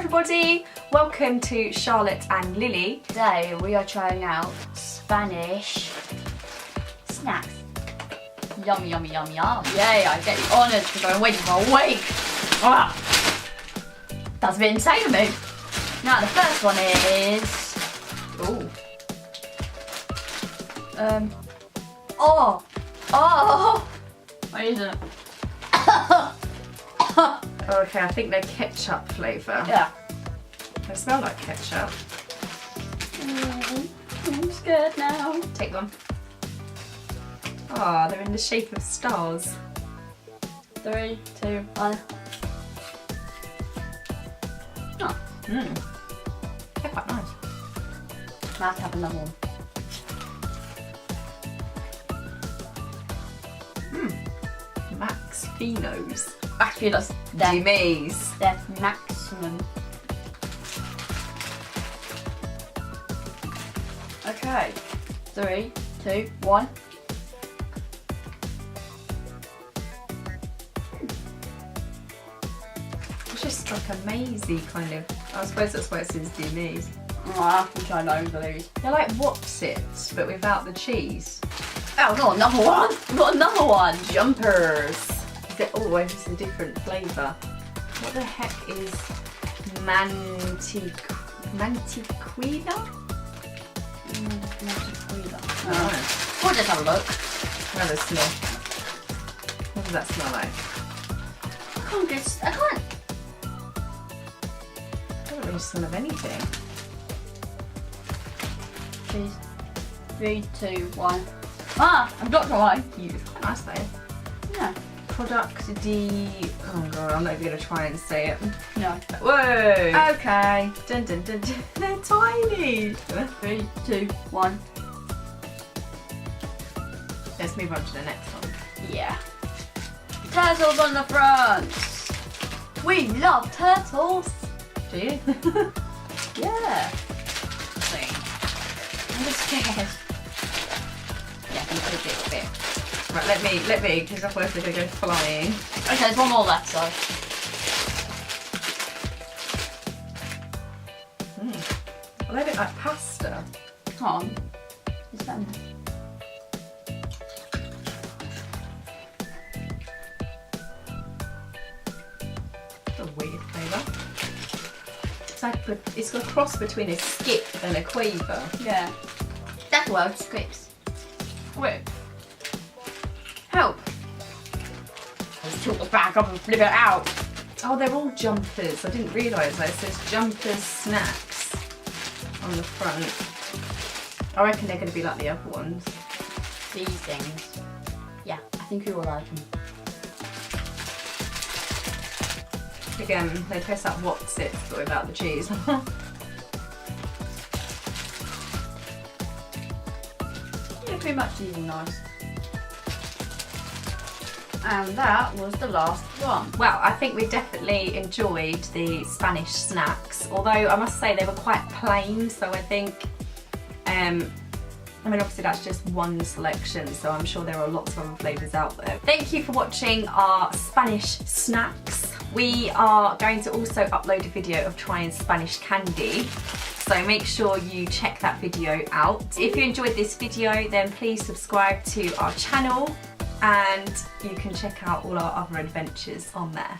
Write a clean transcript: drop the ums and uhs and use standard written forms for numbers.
everybody, welcome to Charlotte and Lily. Today we are trying out Spanish snacks. Yum, yum, yum, yum. Yay, I get the honours because I've been waiting for a week. Ah, that's a bit insane of me. Now the first one is... Ooh. What is it? Okay, I think they're ketchup flavour. Yeah. They smell like ketchup. I'm scared now. Take one. Ah, they're in the shape of stars. 3, 2, 1. Oh, Mmm. They're quite nice. now I have to have another one. Max Finos. Actually, that's Jimmy's. their maximum. Okay, 3, 2, 1. It's just like a mazy kind of. I suppose that's why it says Jimmy's. Oh, I have to try loads of these. They're like What's-Its, but without the cheese. Oh, got another one! We've got another one! Jumpers. It's just a different flavour. What the heck is mantiquina? We'll just have a look. Have a smell. What does that smell like? I can't. I don't really smell of anything. 3, 2, 1. Ah! I've got one. It's quite nice though. Yeah. Product D. Oh god, I'm not even going to try and say it. No. Whoa! Okay. Dun dun dun dun. They're tiny. 3, 2, 1. Let's move on to the next one. Yeah. Turtles on the front! We love turtles! Do you? Yeah. I'm just scared. Yeah, I think it's a bit. Right, let me, because otherwise they're going to go flying. Okay, there's one more left, so. Well, they look like pasta. Come on. Is that It's a weird flavour. It's like it's got a cross between a skip and a quaver. Yeah. That's where it scripts. Wait. Help! Let's tilt the bag up and flip it out. Oh, they're all jumpers. I didn't realise that. It says jumpers snacks on the front. I reckon they're going to be like the other ones. These things. Yeah, I think we will like them. Again, they taste like What's-Its but without the cheese. Yeah, pretty much these are nice. And that was the last one. Well, I think we definitely enjoyed the Spanish snacks, although I must say they were quite plain, so I think, I mean obviously that's just one selection, so I'm sure there are lots of other flavours out there. Thank you for watching our Spanish snacks. We are going to also upload a video of trying Spanish candy, so make sure you check that video out. If you enjoyed this video, then please subscribe to our channel and you can check out all our other adventures on there.